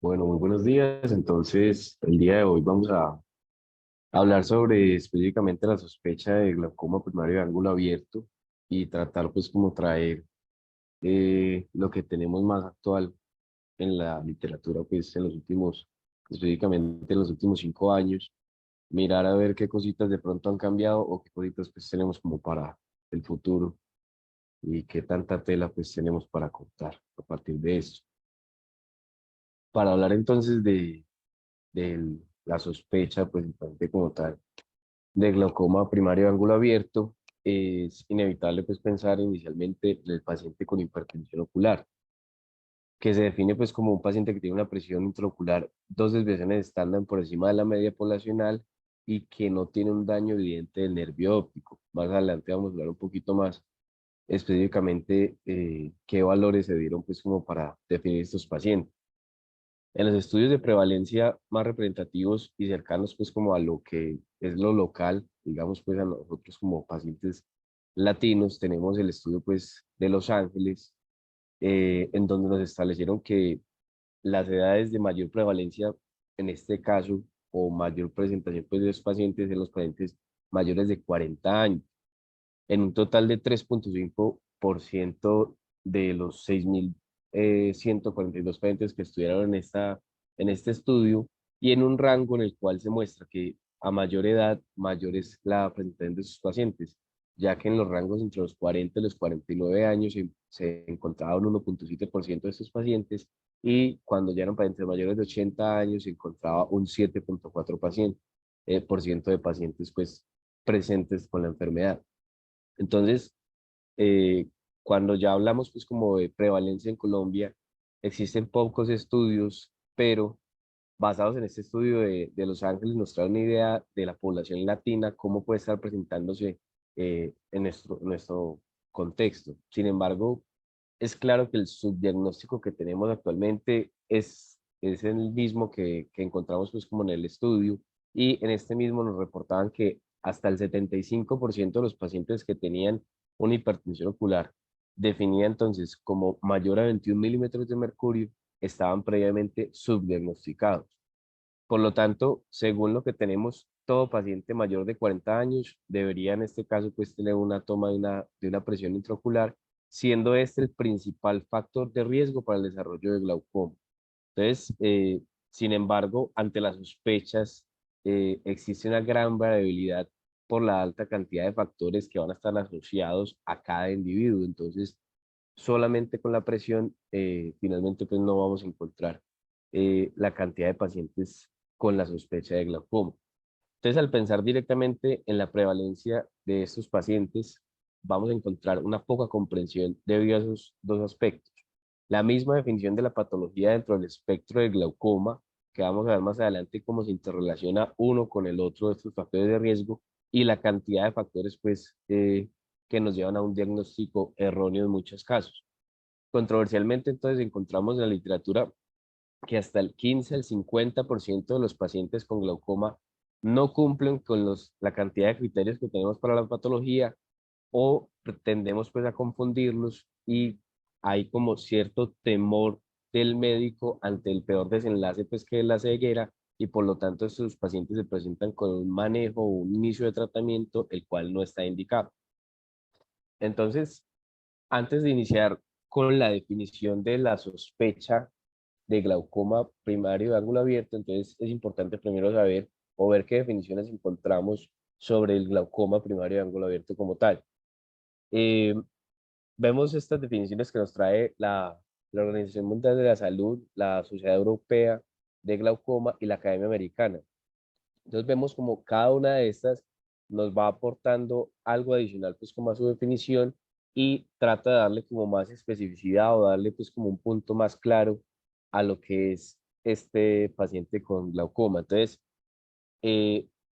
Bueno, muy buenos días. Entonces, el día de hoy vamos a hablar sobre específicamente la sospecha de glaucoma primario de ángulo abierto y tratar pues como traer lo que tenemos más actual en la literatura pues en los últimos, específicamente en los últimos 5 años, mirar a ver qué cositas de pronto han cambiado o qué cositas pues tenemos como para el futuro y qué tanta tela pues tenemos para cortar a partir de eso. Para hablar entonces de la sospecha, pues importante como tal, de glaucoma primario de ángulo abierto, es inevitable pues pensar inicialmente en el paciente con hipertensión ocular, que se define pues como un paciente que tiene una presión intraocular, dos desviaciones estándar por encima de la media poblacional y que no tiene un daño evidente del nervio óptico. Más adelante vamos a hablar un poquito más específicamente qué valores se dieron pues como para definir estos pacientes. En los estudios de prevalencia más representativos y cercanos pues como a lo que es lo local, digamos pues a nosotros como pacientes latinos, tenemos el estudio pues de Los Ángeles, en donde nos establecieron que las edades de mayor prevalencia en este caso o mayor presentación pues de los pacientes en los pacientes mayores de 40 años, en un total de 3,5% de los 6.142 pacientes que estudiaron en este estudio y en un rango en el cual se muestra que a mayor edad, mayor es la presentación de sus pacientes, ya que en los rangos entre los 40 y los 49 años se encontraba un 1,7% de estos pacientes y cuando ya eran pacientes mayores de 80 años se encontraba un 7,4% por ciento de pacientes pues presentes con la enfermedad. Entonces, eh, cuando ya hablamos pues como de prevalencia en Colombia, existen pocos estudios, pero basados en este estudio de Los Ángeles nos trae una idea de la población latina, cómo puede estar presentándose en nuestro contexto. Sin embargo, es claro que el subdiagnóstico que tenemos actualmente es el mismo que encontramos pues como en el estudio y en este mismo nos reportaban que hasta el 75% de los pacientes que tenían una hipertensión ocular definida entonces como mayor a 21 milímetros de mercurio estaban previamente subdiagnosticados. Por lo tanto, según lo que tenemos, todo paciente mayor de 40 años debería en este caso pues tener una toma de una presión intraocular, siendo este el principal factor de riesgo para el desarrollo de glaucoma. Entonces, sin embargo, ante las sospechas, existe una gran variabilidad por la alta cantidad de factores que van a estar asociados a cada individuo. Entonces, solamente con la presión, finalmente pues no vamos a encontrar la cantidad de pacientes con la sospecha de glaucoma. Entonces, al pensar directamente en la prevalencia de estos pacientes, vamos a encontrar una poca comprensión debido a esos dos aspectos. La misma definición de la patología dentro del espectro del glaucoma, que vamos a ver más adelante cómo se interrelaciona uno con el otro de estos factores de riesgo, y la cantidad de factores pues, que nos llevan a un diagnóstico erróneo en muchos casos. Controversialmente, entonces, encontramos en la literatura que hasta el 15 al 50% de los pacientes con glaucoma no cumplen con la cantidad de criterios que tenemos para la patología o tendemos pues a confundirlos y hay como cierto temor del médico ante el peor desenlace pues que es la ceguera y por lo tanto estos pacientes se presentan con un manejo o un inicio de tratamiento el cual no está indicado. Entonces, antes de iniciar con la definición de la sospecha de glaucoma primario de ángulo abierto, entonces es importante primero saber o ver qué definiciones encontramos sobre el glaucoma primario de ángulo abierto como tal. Eh, Vemos estas definiciones que nos trae la Organización Mundial de la Salud, la Sociedad Europea de Glaucoma y la Academia Americana. Entonces vemos como cada una de estas nos va aportando algo adicional pues como a su definición y trata de darle como más especificidad o darle pues como un punto más claro a lo que es este paciente con glaucoma. Entonces,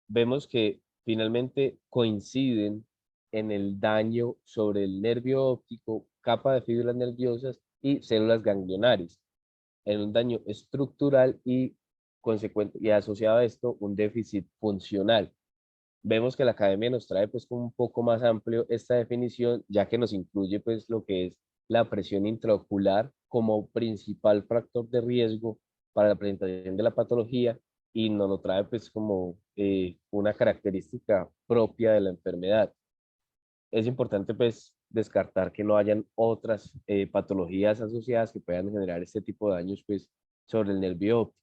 vemos que finalmente coinciden en el daño sobre el nervio óptico, capa de fibras nerviosas y células ganglionares, en un daño estructural y consecuente y asociado a esto un déficit funcional. Vemos que la academia nos trae pues como un poco más amplio esta definición, ya que nos incluye pues lo que es la presión intraocular como principal factor de riesgo para la presentación de la patología y nos lo trae pues como una característica propia de la enfermedad. Es importante pues descartar que no hayan otras patologías asociadas que puedan generar este tipo de daños pues sobre el nervio óptico.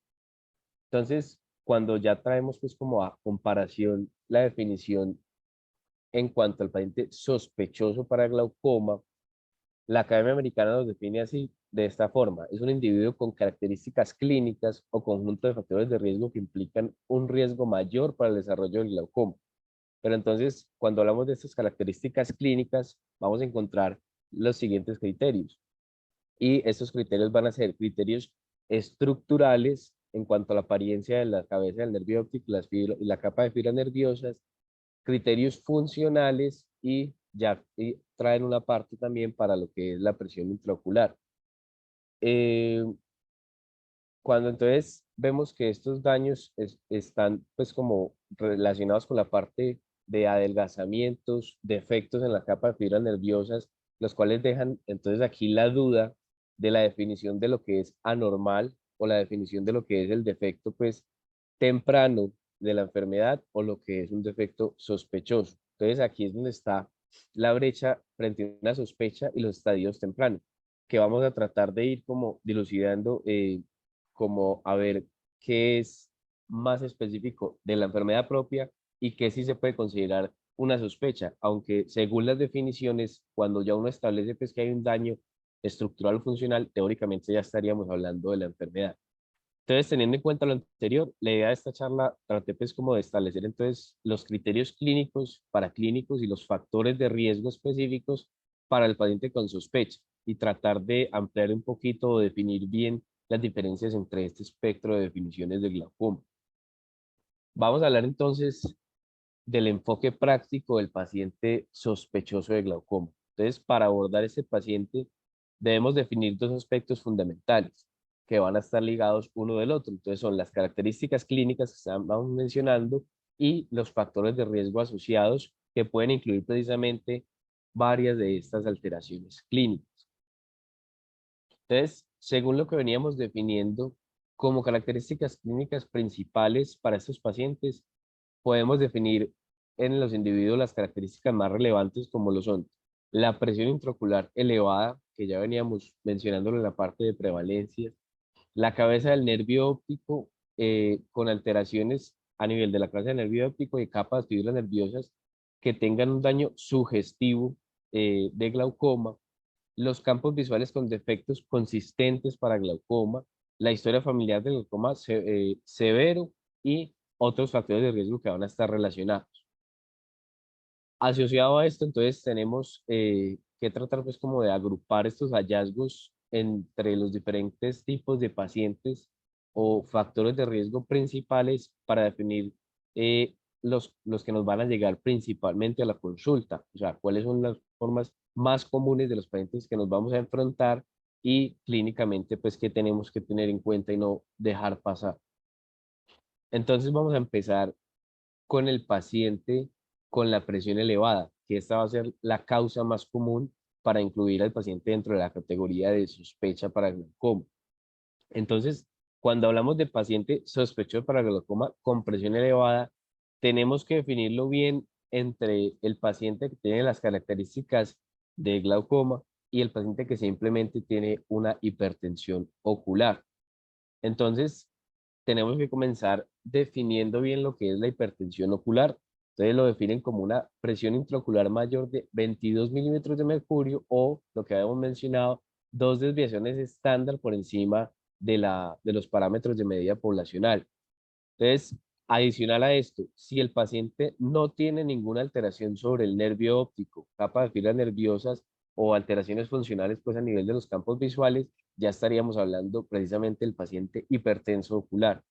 Entonces, cuando ya traemos pues como a comparación la definición en cuanto al paciente sospechoso para glaucoma, la Academia Americana nos define así, de esta forma: es un individuo con características clínicas o conjunto de factores de riesgo que implican un riesgo mayor para el desarrollo del glaucoma. Pero entonces, cuando hablamos de estas características clínicas, vamos a encontrar los siguientes criterios. Y estos criterios van a ser criterios estructurales en cuanto a la apariencia de la cabeza del nervio óptico y la capa de fibras nerviosas, criterios funcionales y traen una parte también para lo que es la presión intraocular. Eh, Cuando entonces vemos que estos daños están pues como relacionados con la parte de adelgazamientos, defectos en la capa de fibras nerviosas, los cuales dejan entonces aquí la duda de la definición de lo que es anormal o la definición de lo que es el defecto pues temprano de la enfermedad o lo que es un defecto sospechoso. Entonces aquí es donde está la brecha frente a una sospecha y los estadios tempranos, que vamos a tratar de ir como dilucidando, como a ver qué es más específico de la enfermedad propia y qué sí se puede considerar una sospecha, aunque según las definiciones, cuando ya uno establece pues, que hay un daño estructural o funcional, teóricamente ya estaríamos hablando de la enfermedad. Entonces, teniendo en cuenta lo anterior, la idea de esta charla traté pues como de establecer entonces los criterios clínicos, paraclínicos y los factores de riesgo específicos para el paciente con sospecha y tratar de ampliar un poquito o definir bien las diferencias entre este espectro de definiciones de glaucoma. Vamos a hablar entonces del enfoque práctico del paciente sospechoso de glaucoma. Entonces, para abordar este paciente, debemos definir dos aspectos fundamentales que van a estar ligados uno del otro. Entonces, son las características clínicas que estamos mencionando y los factores de riesgo asociados que pueden incluir precisamente varias de estas alteraciones clínicas. Entonces, según lo que veníamos definiendo como características clínicas principales para estos pacientes, podemos definir en los individuos las características más relevantes como lo son la presión intraocular elevada, que ya veníamos mencionándolo en la parte de prevalencia, la cabeza del nervio óptico con alteraciones a nivel de la cabeza del nervio óptico y capas de fibras nerviosas que tengan un daño sugestivo de glaucoma, los campos visuales con defectos consistentes para glaucoma, la historia familiar del glaucoma severo y otros factores de riesgo que van a estar relacionados. Asociado a esto, entonces tenemos que tratar pues como de agrupar estos hallazgos entre los diferentes tipos de pacientes o factores de riesgo principales para definir los que nos van a llegar principalmente a la consulta, o sea, cuáles son las formas más comunes de los pacientes que nos vamos a enfrentar y clínicamente pues qué tenemos que tener en cuenta y no dejar pasar. Entonces vamos a empezar con el paciente con la presión elevada, que esta va a ser la causa más común para incluir al paciente dentro de la categoría de sospecha para glaucoma. Entonces, cuando hablamos de paciente sospechoso para glaucoma con presión elevada, tenemos que definirlo bien entre el paciente que tiene las características de glaucoma y el paciente que simplemente tiene una hipertensión ocular. Entonces, tenemos que comenzar definiendo bien lo que es la hipertensión ocular. Entonces lo definen como una presión intraocular mayor de 22 milímetros de mercurio o, lo que habíamos mencionado, dos desviaciones estándar por encima de los parámetros de medida poblacional. Entonces, adicional a esto, si el paciente no tiene ninguna alteración sobre el nervio óptico, capa de fibras nerviosas o alteraciones funcionales pues a nivel de los campos visuales, ya estaríamos hablando precisamente del paciente hipertenso ocular.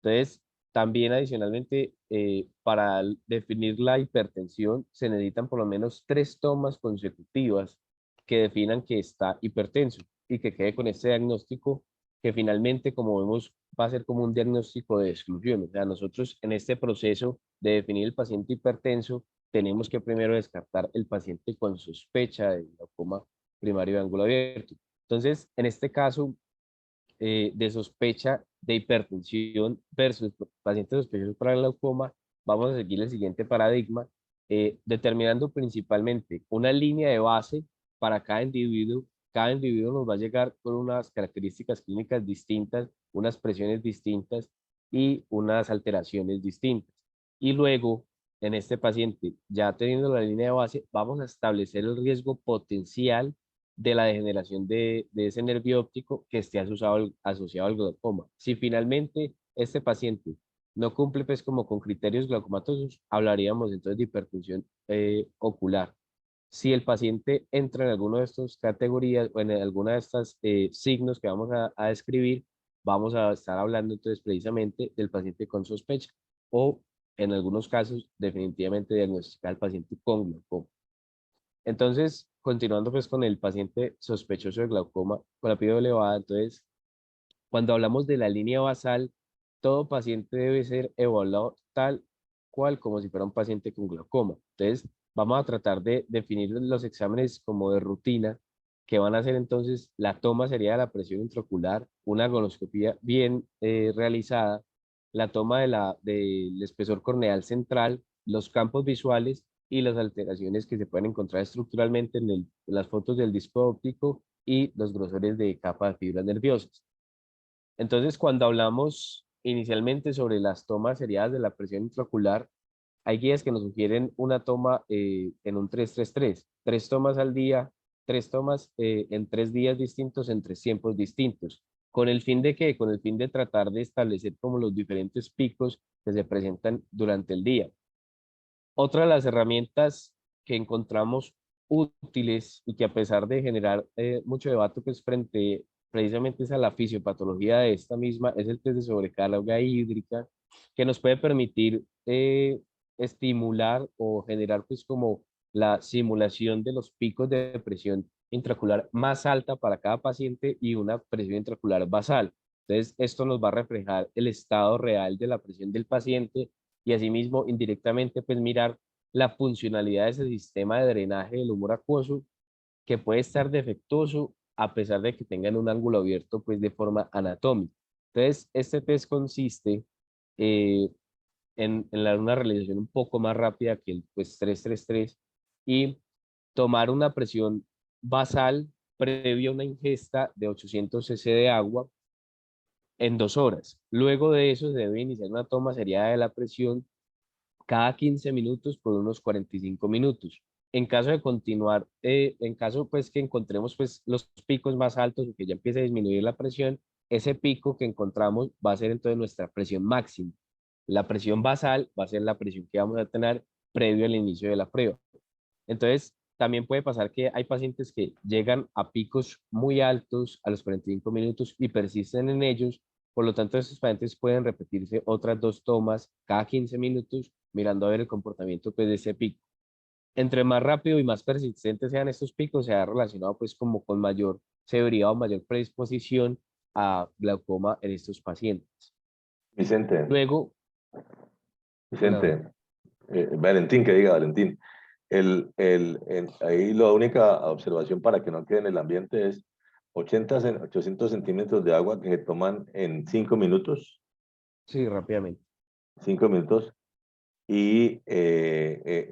Entonces, también adicionalmente, para definir la hipertensión, se necesitan por lo menos 3 tomas consecutivas que definan que está hipertenso y que quede con este diagnóstico que finalmente, como vemos, va a ser como un diagnóstico de exclusión. O sea, nosotros en este proceso de definir el paciente hipertenso, tenemos que primero descartar el paciente con sospecha de glaucoma primario de ángulo abierto. Entonces, en este caso, de sospecha de hipertensión versus pacientes sospechosos para glaucoma, vamos a seguir el siguiente paradigma, determinando principalmente una línea de base para cada individuo. Cada individuo nos va a llegar con unas características clínicas distintas, unas presiones distintas y unas alteraciones distintas. Y luego, en este paciente, ya teniendo la línea de base, vamos a establecer el riesgo potencial de la degeneración de ese nervio óptico que esté asociado al glaucoma. Si finalmente este paciente no cumple pues como con criterios glaucomatosos, hablaríamos entonces de hipertensión ocular. Si el paciente entra en alguna de estas categorías o en alguna de estas signos que vamos a describir, vamos a estar hablando entonces precisamente del paciente con sospecha o en algunos casos definitivamente diagnosticar al paciente con glaucoma. Entonces, continuando pues con el paciente sospechoso de glaucoma con la PIO elevada, entonces, cuando hablamos de la línea basal, todo paciente debe ser evaluado tal cual como si fuera un paciente con glaucoma. Entonces, vamos a tratar de definir los exámenes como de rutina, que van a ser entonces, la toma sería de la presión intraocular, una agonoscopía bien realizada, la toma del espesor corneal central, los campos visuales y las alteraciones que se pueden encontrar estructuralmente en las fotos del disco óptico y los grosores de capa de fibras nerviosas. Entonces, cuando hablamos inicialmente sobre las tomas seriadas de la presión intraocular, hay guías que nos sugieren una toma en un 3-3-3, tres tomas al día, tres tomas en 3 días distintos, en 3 tiempos distintos. ¿Con el fin de qué? Con el fin de tratar de establecer como los diferentes picos que se presentan durante el día. Otra de las herramientas que encontramos útiles y que a pesar de generar mucho debate pues frente precisamente es a la fisiopatología de esta misma, es el test de sobrecarga hídrica, que nos puede permitir estimular o generar pues como la simulación de los picos de presión intraocular más alta para cada paciente y una presión intraocular basal. Entonces, esto nos va a reflejar el estado real de la presión del paciente y asimismo indirectamente pues mirar la funcionalidad de ese sistema de drenaje del humor acuoso que puede estar defectuoso a pesar de que tengan un ángulo abierto pues de forma anatómica. Entonces, este test consiste eh, una realización un poco más rápida que el pues 333 y tomar una presión basal previa a una ingesta de 800 cc de agua en 2 horas. Luego de eso se debe iniciar una toma seriada de la presión cada 15 minutos por unos 45 minutos. En caso de continuar, en caso pues que encontremos pues los picos más altos o que ya empiece a disminuir la presión, ese pico que encontramos va a ser entonces nuestra presión máxima. La presión basal va a ser la presión que vamos a tener previo al inicio de la prueba. Entonces, también puede pasar que hay pacientes que llegan a picos muy altos a los 45 minutos y persisten en ellos. Por lo tanto, estos pacientes pueden repetirse otras 2 tomas cada 15 minutos, mirando a ver el comportamiento pues, de ese pico. Entre más rápido y más persistentes sean estos picos, se ha relacionado pues como con mayor severidad o mayor predisposición a glaucoma en estos pacientes. Vicente, Luego, claro, Vicente, Valentín, que diga Valentín. Ahí la única observación para que no quede en el ambiente es 800 centímetros de agua que se toman en 5 minutos, sí, rápidamente. 5 minutos, y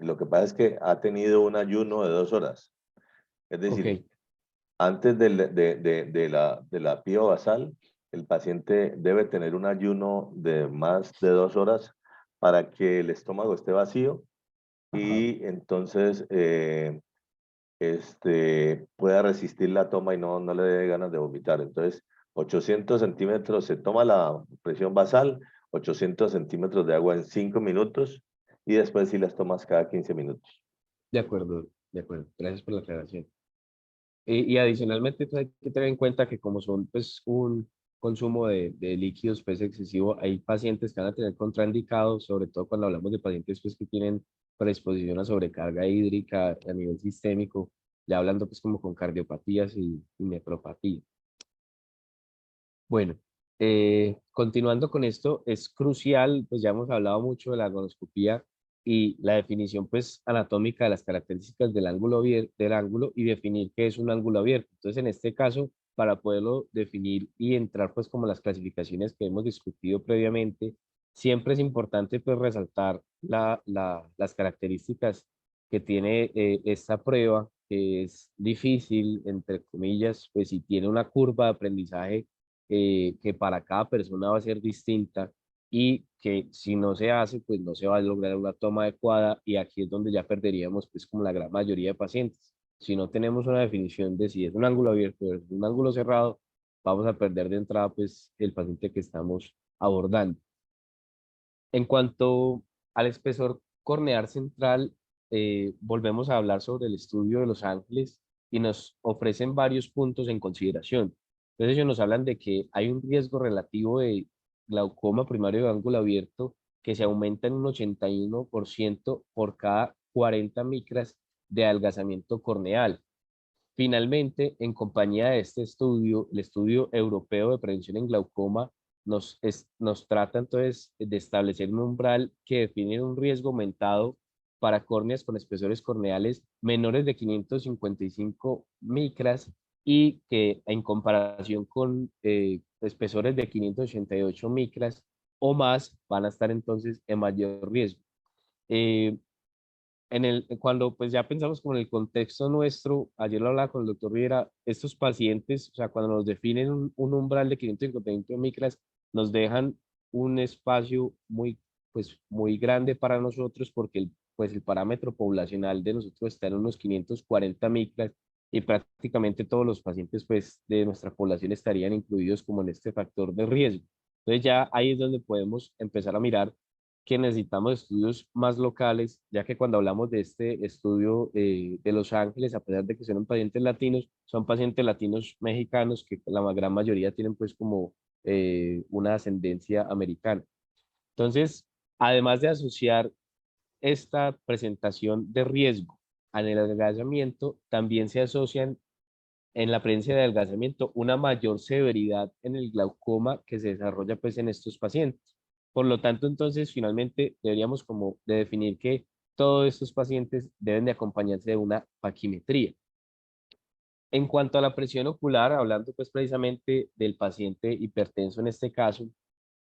lo que pasa es que ha tenido un ayuno de 2 horas. Es Ok, decir, antes de la pío basal, el paciente debe tener un ayuno de más de 2 horas para que el estómago esté vacío ajá, y entonces pueda resistir la toma y no le dé ganas de vomitar. Entonces, 800 centímetros se toma la presión basal, 800 centímetros de agua en 5 minutos y después sí las tomas cada 15 minutos. de acuerdo, de acuerdo. Gracias por la aclaración. Y adicionalmente pues, hay que tener en cuenta que como son pues un consumo de líquidos pues excesivo, hay pacientes que van a tener contraindicados, sobre todo cuando hablamos de pacientes pues que tienen predisposición a sobrecarga hídrica a nivel sistémico, ya hablando pues como con cardiopatías y nefropatía. Bueno, continuando con esto, es crucial, pues ya hemos hablado mucho de la agonoscopía y la definición pues anatómica de las características del ángulo y definir qué es un ángulo abierto. Entonces, en este caso, para poderlo definir y entrar pues como las clasificaciones que hemos discutido previamente, siempre es importante pues resaltar las características que tiene esta prueba, que es difícil, entre comillas, pues si tiene una curva de aprendizaje que para cada persona va a ser distinta y que si no se hace, pues no se va a lograr una toma adecuada y aquí es donde ya perderíamos pues como la gran mayoría de pacientes. Si no tenemos una definición de si es un ángulo abierto o es un ángulo cerrado, vamos a perder de entrada pues el paciente que estamos abordando. En cuanto al espesor corneal central, volvemos a hablar sobre el estudio de Los Ángeles y nos ofrecen varios puntos en consideración. Entonces ellos nos hablan de que hay un riesgo relativo de glaucoma primario de ángulo abierto que se aumenta en un 81% por cada 40 micras de adelgazamiento corneal. Finalmente, en compañía de este estudio, el estudio europeo de prevención en glaucoma, nos trata entonces de establecer un umbral que define un riesgo aumentado para córneas con espesores corneales menores de 555 micras y que en comparación con espesores de 588 micras o más van a estar entonces en mayor riesgo. Eh, cuando pues ya pensamos como en el contexto nuestro, ayer lo hablaba con el doctor Rivera, estos pacientes, o sea, cuando nos definen un umbral de 550 micras, nos dejan un espacio muy, pues, muy grande para nosotros porque pues, el parámetro poblacional de nosotros está en unos 540 micras y prácticamente todos los pacientes pues, de nuestra población estarían incluidos como en este factor de riesgo. Entonces ya ahí es donde podemos empezar a mirar que necesitamos estudios más locales, ya que cuando hablamos de este estudio de Los Ángeles, a pesar de que son pacientes latinos, son pacientes latinos mexicanos que la gran mayoría tienen pues como una ascendencia americana. Entonces, además de asociar esta presentación de riesgo al adelgazamiento, también se asocian en la presencia de adelgazamiento una mayor severidad en el glaucoma que se desarrolla pues en estos pacientes. Por lo tanto, entonces, finalmente deberíamos como de definir que todos estos pacientes deben de acompañarse de una paquimetría. En cuanto a la presión ocular, hablando pues precisamente del paciente hipertenso en este caso,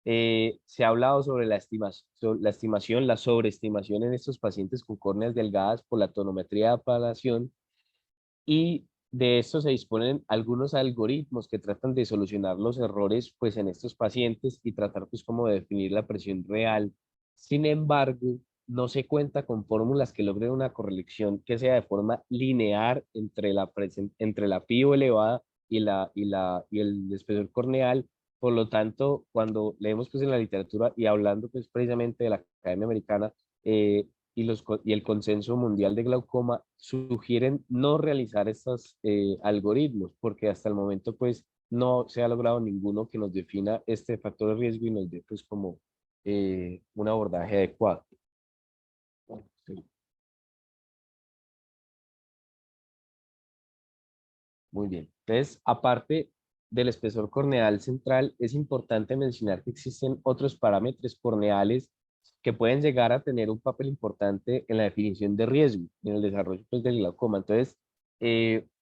se ha hablado sobre la sobreestimación en estos pacientes con córneas delgadas por la tonometría de apalación y de esto se disponen algunos algoritmos que tratan de solucionar los errores pues en estos pacientes y tratar pues como de definir la presión real. Sin embargo, no se cuenta con fórmulas que logren una correlación que sea de forma lineal entre la PIO elevada y el espesor corneal. Por lo tanto, cuando leemos pues en la literatura y hablando pues precisamente de la Academia Americana, y el consenso mundial de glaucoma sugieren no realizar estos algoritmos porque hasta el momento pues no se ha logrado ninguno que nos defina este factor de riesgo y nos dé pues como un abordaje adecuado. Sí, muy bien. Entonces, aparte del espesor corneal central, es importante mencionar que existen otros parámetros corneales que pueden llegar a tener un papel importante en la definición de riesgo, en el desarrollo pues, del glaucoma. Entonces,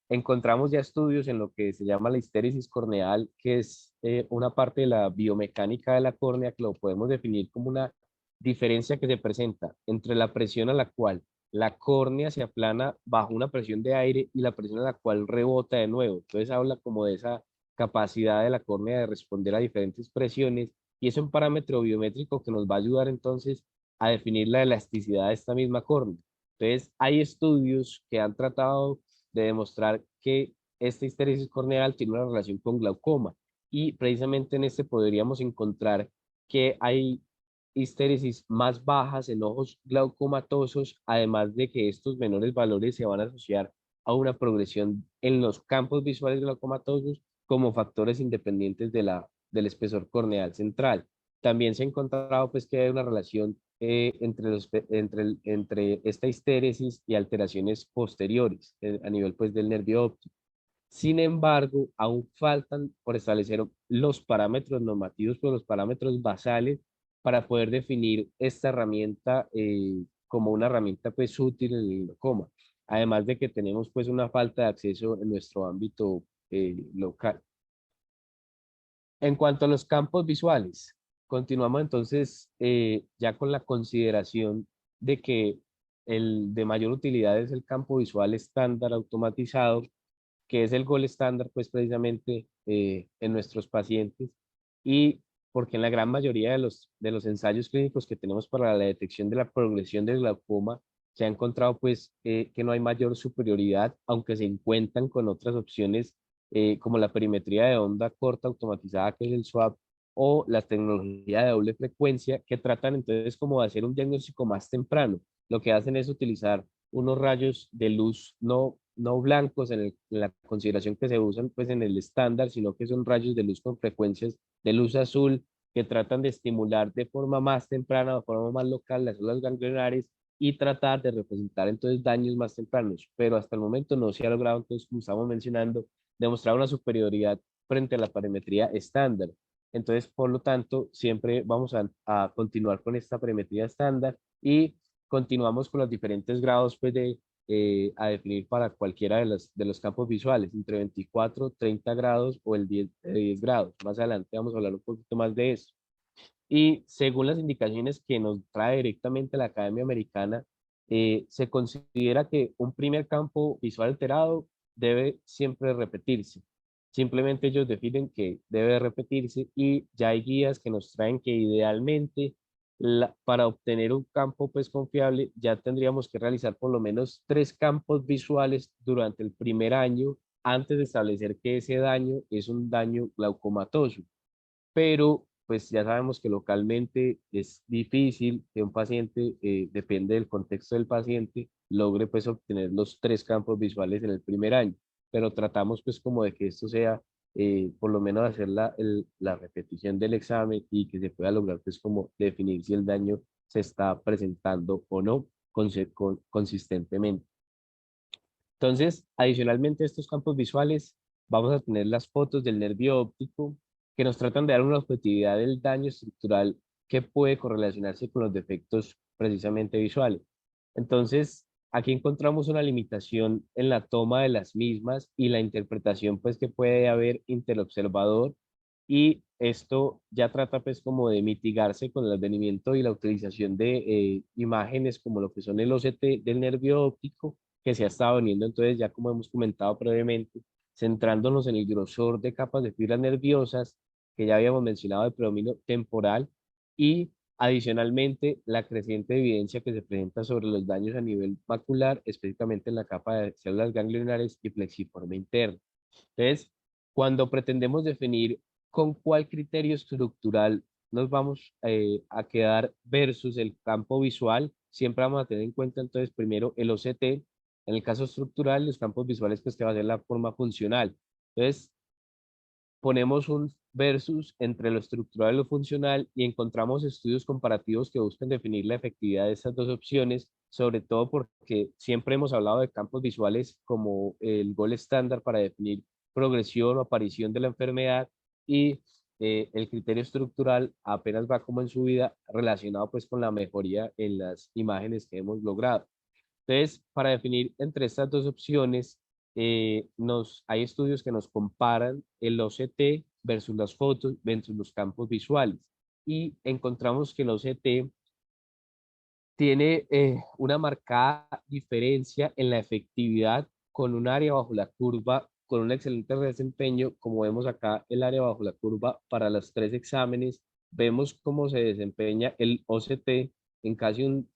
encontramos ya estudios en lo que se llama la histéresis corneal, que es una parte de la biomecánica de la córnea que lo podemos definir como una diferencia que se presenta entre la presión a la cual la córnea se aplana bajo una presión de aire y la presión a la cual rebota de nuevo. Entonces habla como de esa capacidad de la córnea de responder a diferentes presiones y es un parámetro biométrico que nos va a ayudar entonces a definir la elasticidad de esta misma córnea. Entonces hay estudios que han tratado de demostrar que esta histéresis corneal tiene una relación con glaucoma y precisamente en este podríamos encontrar que hay histéresis más bajas en ojos glaucomatosos, además de que estos menores valores se van a asociar a una progresión en los campos visuales glaucomatosos como factores independientes del espesor corneal central. También se ha encontrado pues, que hay una relación entre esta histéresis y alteraciones posteriores a nivel pues, del nervio óptico. Sin embargo, aún faltan por establecer los parámetros normativos, pues los parámetros basales para poder definir esta herramienta como una herramienta pues útil en el glaucoma. Además de que tenemos pues una falta de acceso en nuestro ámbito local. En cuanto a los campos visuales, continuamos entonces ya con la consideración de que el de mayor utilidad es el campo visual estándar automatizado, que es el gold estándar, pues precisamente en nuestros pacientes, y porque en la gran mayoría de los ensayos clínicos que tenemos para la detección de la progresión del glaucoma, se ha encontrado pues que no hay mayor superioridad, aunque se encuentran con otras opciones como la perimetría de onda corta automatizada, que es el SWAP, o la tecnología de doble frecuencia, que tratan entonces como de hacer un diagnóstico más temprano. Lo que hacen es utilizar unos rayos de luz no blancos en la consideración que se usan pues en el estándar, sino que son rayos de luz con frecuencias de luz azul que tratan de estimular de forma más temprana, de forma más local las células ganglionares y tratar de representar entonces daños más tempranos. Pero hasta el momento no se ha logrado, entonces, como estamos mencionando, demostrar una superioridad frente a la parametría estándar. Entonces, por lo tanto, siempre vamos a continuar con esta parametría estándar y continuamos con los diferentes grados pues, a definir para cualquiera de los campos visuales, entre 24, 30 grados o el 10 grados. Más adelante vamos a hablar un poquito más de eso. Y según las indicaciones que nos trae directamente la Academia Americana, se considera que un primer campo visual alterado debe siempre repetirse. Simplemente ellos definen que debe repetirse y ya hay guías que nos traen que idealmente para obtener un campo pues confiable ya tendríamos que realizar por lo menos 3 campos visuales durante el primer año antes de establecer que ese daño es un daño glaucomatoso. Pero pues ya sabemos que localmente es difícil que un paciente, depende del contexto del paciente, logre pues obtener los 3 campos visuales en el primer año, pero tratamos pues como de que esto sea, por lo menos hacer la repetición del examen y que se pueda lograr pues como definir si el daño se está presentando o no consistentemente. Entonces, adicionalmente a estos campos visuales, vamos a tener las fotos del nervio óptico que nos tratan de dar una objetividad del daño estructural que puede correlacionarse con los defectos precisamente visuales. Entonces, aquí encontramos una limitación en la toma de las mismas y la interpretación pues que puede haber interobservador, y esto ya trata pues como de mitigarse con el advenimiento y la utilización de imágenes como lo que son el OCT del nervio óptico que se ha estado veniendo entonces ya como hemos comentado previamente, centrándonos en el grosor de capas de fibras nerviosas que ya habíamos mencionado de predominio temporal y adicionalmente la creciente evidencia que se presenta sobre los daños a nivel macular, específicamente en la capa de células ganglionares y plexiforme interno. Entonces, cuando pretendemos definir con cuál criterio estructural nos vamos a quedar versus el campo visual, siempre vamos a tener en cuenta entonces primero el OCT, en el caso estructural, los campos visuales, pues que va a ser la forma funcional. Entonces, ponemos un versus entre lo estructural y lo funcional y encontramos estudios comparativos que buscan definir la efectividad de estas dos opciones, sobre todo porque siempre hemos hablado de campos visuales como el gol estándar para definir progresión o aparición de la enfermedad, y el criterio estructural apenas va como en su vida relacionado pues con la mejoría en las imágenes que hemos logrado. Entonces, para definir entre estas dos opciones, hay estudios que nos comparan el OCT versus las fotos, versus los campos visuales. Y encontramos que el OCT tiene una marcada diferencia en la efectividad con un área bajo la curva, con un excelente desempeño, como vemos acá el área bajo la curva para los 3 exámenes. Vemos cómo se desempeña el OCT en casi un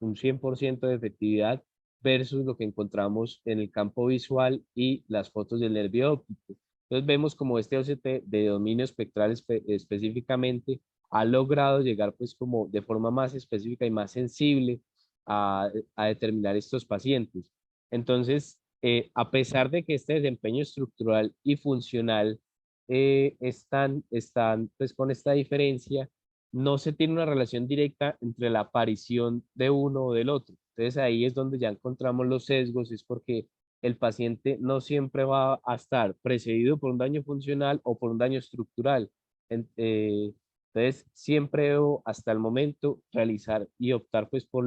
100% de efectividad versus lo que encontramos en el campo visual y las fotos del nervio óptico. Entonces vemos como este OCT de dominio espectral específicamente ha logrado llegar pues como de forma más específica y más sensible a determinar estos pacientes. Entonces, a pesar de que este desempeño estructural y funcional están pues con esta diferencia, no se tiene una relación directa entre la aparición de uno o del otro. Entonces ahí es donde ya encontramos los sesgos, es porque el paciente no siempre va a estar precedido por un daño funcional o por un daño estructural. Entonces, siempre debo hasta el momento realizar y optar pues por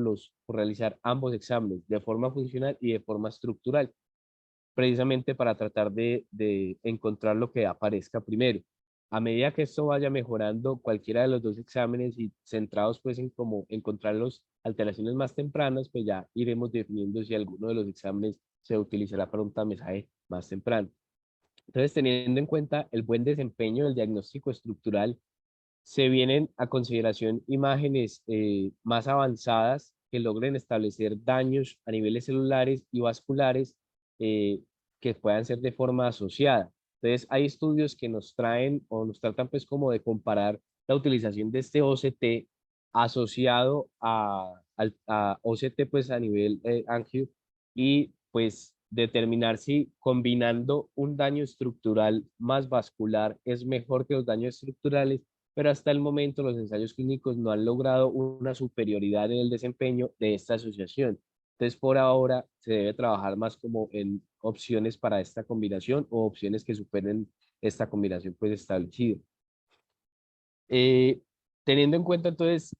realizar ambos exámenes de forma funcional y de forma estructural. precisamente para tratar de encontrar lo que aparezca primero. A medida que esto vaya mejorando, cualquiera de los dos exámenes y centrados pues en cómo encontrar las alteraciones más tempranas, pues ya iremos definiendo si alguno de los exámenes se utilizará para un tamizaje más temprano. Entonces, teniendo en cuenta el buen desempeño del diagnóstico estructural, se vienen a consideración imágenes más avanzadas que logren establecer daños a niveles celulares y vasculares eh, que puedan ser de forma asociada. Entonces, hay estudios que nos traen o nos tratan pues como de comparar la utilización de este OCT asociado a OCT pues a nivel angio y pues determinar si combinando un daño estructural más vascular es mejor que los daños estructurales, pero hasta el momento los ensayos clínicos no han logrado una superioridad en el desempeño de esta asociación. Entonces, por ahora se debe trabajar más como en opciones para esta combinación o opciones que superen esta combinación pues establecida. Eh, Teniendo en cuenta entonces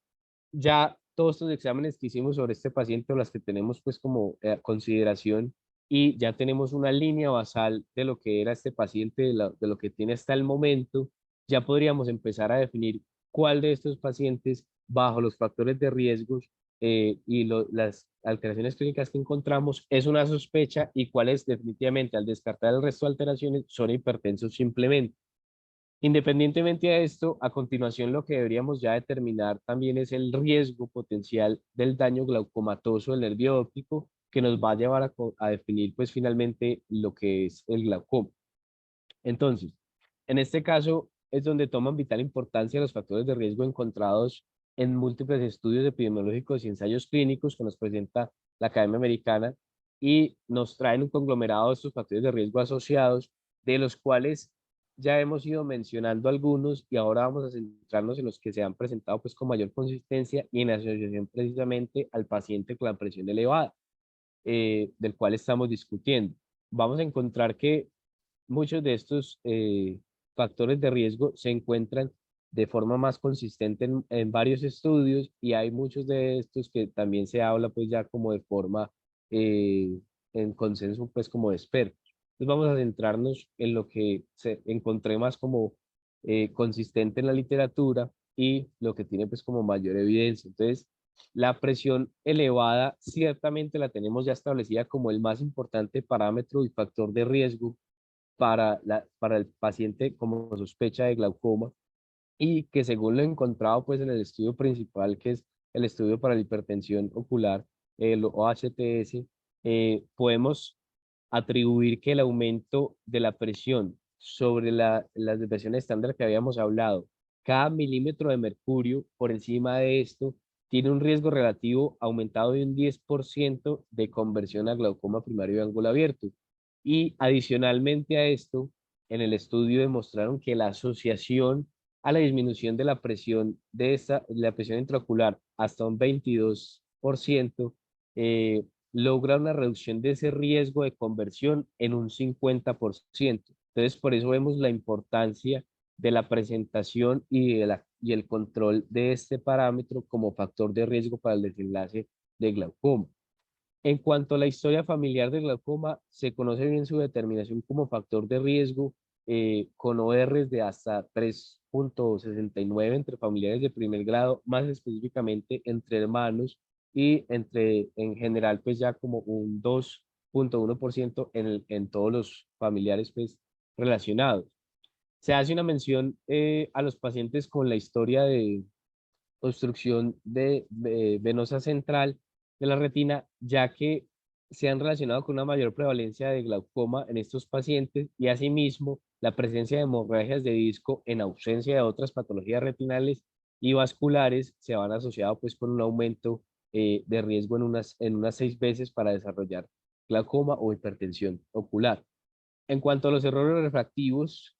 ya todos estos exámenes que hicimos sobre este paciente o las que tenemos pues como consideración y ya tenemos una línea basal de lo que era este paciente, de lo que tiene hasta el momento, ya podríamos empezar a definir cuál de estos pacientes bajo los factores de riesgos y las alteraciones clínicas que encontramos es una sospecha y cuáles definitivamente al descartar el resto de alteraciones son hipertensos simplemente. Independientemente de esto, a continuación lo que deberíamos ya determinar también es el riesgo potencial del daño glaucomatoso del nervio óptico que nos va a llevar a definir pues finalmente lo que es el glaucoma. Entonces, en este caso es donde toman vital importancia los factores de riesgo encontrados en múltiples estudios epidemiológicos y ensayos clínicos que nos presenta la Academia Americana y nos traen un conglomerado de estos factores de riesgo asociados, de los cuales ya hemos ido mencionando algunos y ahora vamos a centrarnos en los que se han presentado pues con mayor consistencia y en asociación precisamente al paciente con la presión elevada, del cual estamos discutiendo. Vamos a encontrar que muchos de estos factores de riesgo se encuentran de forma más consistente en varios estudios y hay muchos de estos que también se habla pues ya como de forma eh, en consenso pues como de expertos. Entonces vamos a centrarnos en lo que se encontré más como consistente en la literatura y lo que tiene pues como mayor evidencia. Entonces, la presión elevada ciertamente la tenemos ya establecida como el más importante parámetro y factor de riesgo para el paciente como sospecha de glaucoma y que según lo encontrado pues en el estudio principal que es el estudio para la hipertensión ocular, el OHTS, podemos atribuir que el aumento de la presión sobre las desviaciones estándar que habíamos hablado, cada milímetro de mercurio por encima de esto tiene un riesgo relativo aumentado de un 10% de conversión a glaucoma primario de ángulo abierto. Y adicionalmente a esto, en el estudio demostraron que la asociación a la disminución de la presión intraocular hasta un 22%, logra una reducción de ese riesgo de conversión en un 50%. Entonces, por eso vemos la importancia de la presentación y el control de este parámetro como factor de riesgo para el desenlace de glaucoma. En cuanto a la historia familiar del glaucoma, se conoce bien su determinación como factor de riesgo con ORs de hasta 3.69 entre familiares de primer grado, más específicamente entre hermanos y en general, pues ya como un 2.1% en todos los familiares pues relacionados. Se hace una mención a los pacientes con la historia de obstrucción venosa central de la retina, ya que se han relacionado con una mayor prevalencia de glaucoma en estos pacientes y asimismo la presencia de hemorragias de disco en ausencia de otras patologías retinales y vasculares se van asociado pues con un aumento de riesgo en unas 6 veces para desarrollar glaucoma o hipertensión ocular. En cuanto a los errores refractivos,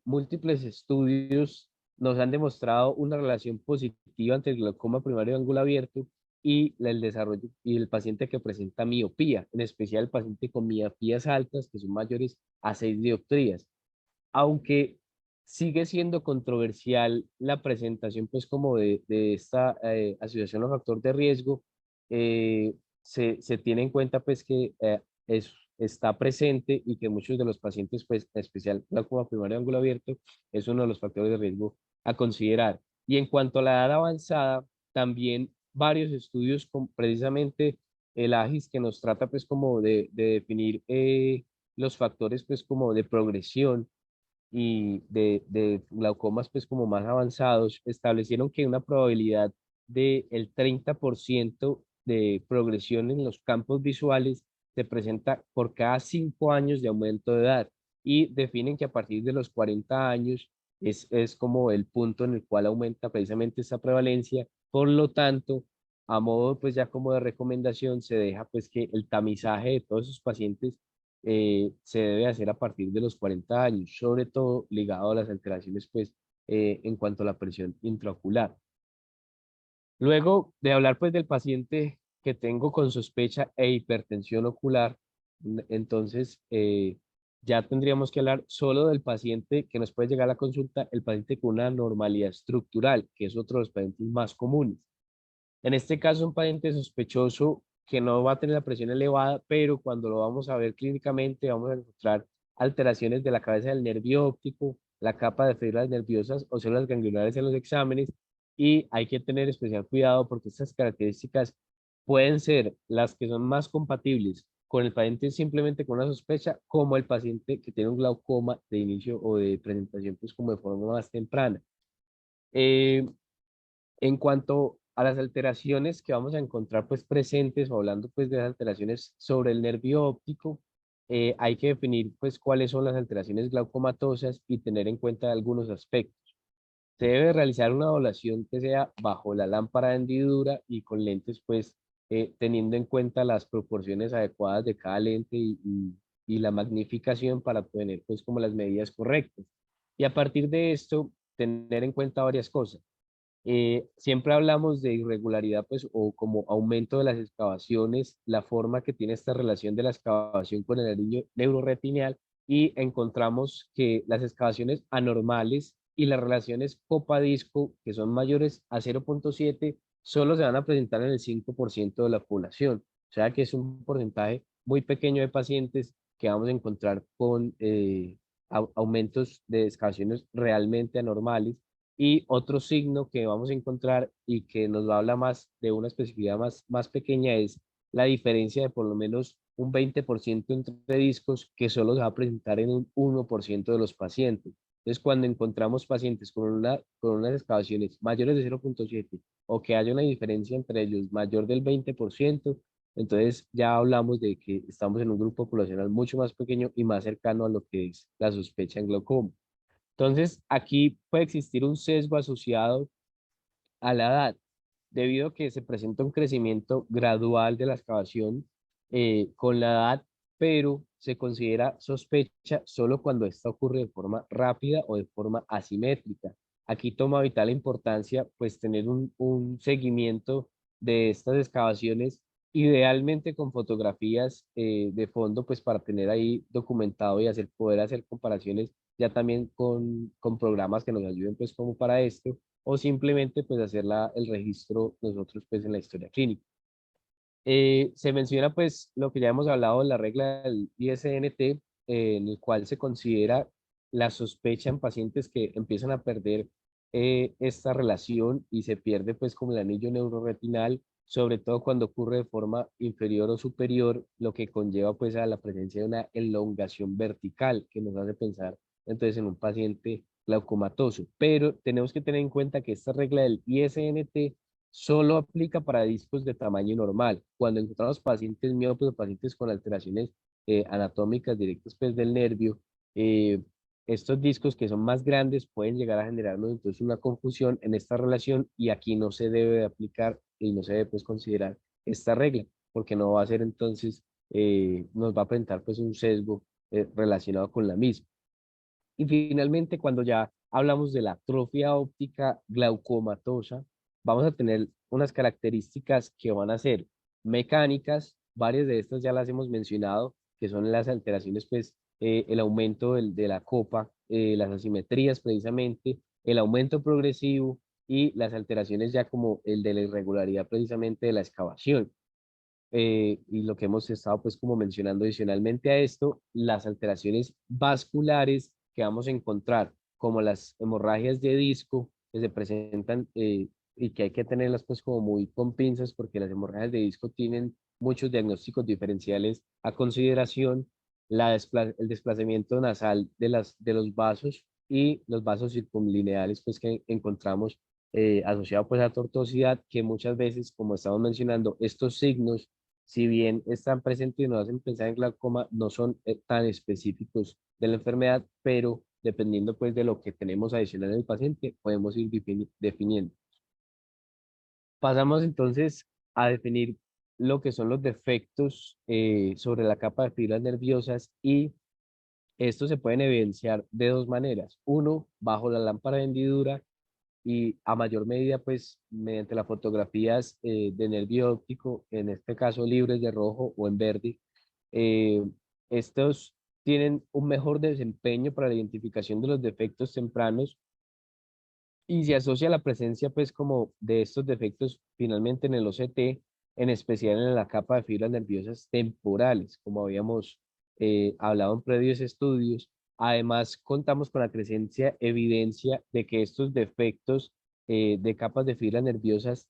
múltiples estudios nos han demostrado una relación positiva entre el glaucoma primario de ángulo abierto y el desarrollo y el paciente que presenta miopía, en especial el paciente con miopías altas que son mayores a 6 dioptrías. Aunque sigue siendo controversial la presentación pues como de esta asociación a factor de riesgo, se tiene en cuenta pues que es está presente y que muchos de los pacientes, pues, en especial glaucoma primario de ángulo abierto, es uno de los factores de riesgo a considerar. Y en cuanto a la edad avanzada, también varios estudios con precisamente el AGIS que nos trata pues como de definir los factores pues como de progresión y de glaucomas pues como más avanzados, establecieron que una probabilidad del 30% de progresión en los campos visuales se presenta por cada 5 años de aumento de edad y definen que a partir de los 40 años es como el punto en el cual aumenta precisamente esa prevalencia. Por lo tanto, a modo pues ya como de recomendación, se deja pues que el tamizaje de todos esos pacientes se debe hacer a partir de los 40 años, sobre todo ligado a las alteraciones pues en cuanto a la presión intraocular. Luego de hablar pues del paciente que tengo con sospecha e hipertensión ocular, entonces ya tendríamos que hablar solo del paciente que nos puede llegar a la consulta, el paciente con una anormalidad estructural, que es otro de los pacientes más comunes. En este caso, un paciente sospechoso que no va a tener la presión elevada, pero cuando lo vamos a ver clínicamente vamos a encontrar alteraciones de la cabeza del nervio óptico, la capa de fibras nerviosas o células ganglionares en los exámenes, y hay que tener especial cuidado porque estas características pueden ser las que son más compatibles con el paciente simplemente con una sospecha, como el paciente que tiene un glaucoma de inicio o de presentación pues como de forma más temprana. Eh, en cuanto a las alteraciones que vamos a encontrar pues presentes o hablando pues de las alteraciones sobre el nervio óptico, hay que definir pues cuáles son las alteraciones glaucomatosas y tener en cuenta algunos aspectos. Se debe realizar una evaluación que sea bajo la lámpara de hendidura y con lentes pues teniendo en cuenta las proporciones adecuadas de cada lente y la magnificación para tener pues como las medidas correctas. Y a partir de esto, tener en cuenta varias cosas. Siempre hablamos de irregularidad, pues, o como aumento de las excavaciones, la forma que tiene esta relación de la excavación con el anillo neuroretinal, y encontramos que las excavaciones anormales y las relaciones copa-disco, que son mayores a 0,7, solo se van a presentar en el 5% de la población. O sea que es un porcentaje muy pequeño de pacientes que vamos a encontrar con aumentos de excavaciones realmente anormales. Y otro signo que vamos a encontrar y que nos habla más de una especificidad más pequeña es la diferencia de por lo menos un 20% entre discos que solo se va a presentar en un 1% de los pacientes. Entonces, cuando encontramos pacientes con unas excavaciones mayores de 0,7 o que haya una diferencia entre ellos mayor del 20%, entonces ya hablamos de que estamos en un grupo poblacional mucho más pequeño y más cercano a lo que es la sospecha en glaucoma. Entonces, aquí puede existir un sesgo asociado a la edad, debido a que se presenta un crecimiento gradual de la excavación con la edad, pero se considera sospecha solo cuando esta ocurre de forma rápida o de forma asimétrica. Aquí toma vital importancia pues tener un seguimiento de estas excavaciones, idealmente con fotografías de fondo, pues para tener ahí documentado y poder hacer comparaciones ya también con programas que nos ayuden pues como para esto, o simplemente pues hacer el registro nosotros pues en la historia clínica. Se menciona pues lo que ya hemos hablado, la regla del ISNT, en el cual se considera la sospecha en pacientes que empiezan a perder esta relación y se pierde pues como el anillo neuroretinal, sobre todo cuando ocurre de forma inferior o superior, lo que conlleva pues a la presencia de una elongación vertical que nos hace pensar entonces en un paciente glaucomatoso. Pero tenemos que tener en cuenta que esta regla del ISNT solo aplica para discos de tamaño normal. Cuando encontramos pacientes miopes o pacientes con alteraciones anatómicas directas pues, del nervio, estos discos que son más grandes pueden llegar a generarnos entonces una confusión en esta relación, y aquí no se debe de aplicar y no se debe pues, considerar esta regla, porque no va a ser entonces, nos va a presentar pues un sesgo relacionado con la misma. Y finalmente, cuando ya hablamos de la atrofia óptica glaucomatosa, vamos a tener unas características que van a ser mecánicas, varias de estas ya las hemos mencionado, que son las alteraciones, pues, el aumento de la copa, las asimetrías precisamente, el aumento progresivo y las alteraciones ya como el de la irregularidad precisamente de la excavación. y lo que hemos estado pues como mencionando adicionalmente a esto, las alteraciones vasculares que vamos a encontrar, como las hemorragias de disco que se presentan y que hay que tenerlas pues como muy con pinzas porque las hemorragias de disco tienen muchos diagnósticos diferenciales a consideración, el desplazamiento nasal de los vasos y los vasos circunlineales pues que encontramos asociado pues a tortuosidad, que muchas veces, como estamos mencionando, estos signos si bien están presentes y nos hacen pensar en glaucoma, no son tan específicos de la enfermedad, pero dependiendo pues de lo que tenemos adicional en el paciente, podemos ir definiendo. Pasamos entonces a definir lo que son los defectos sobre la capa de fibras nerviosas y estos se pueden evidenciar de dos maneras. Uno, bajo la lámpara de hendidura y a mayor medida, pues, mediante las fotografías de nervio óptico, en este caso libres de rojo o en verde, eh, estos tienen un mejor desempeño para la identificación de los defectos tempranos y se asocia la presencia, pues, como de estos defectos finalmente en el OCT, en especial en la capa de fibras nerviosas temporales, como habíamos hablado en previos estudios. Además, contamos con la creciente evidencia de que estos defectos de capas de fibras nerviosas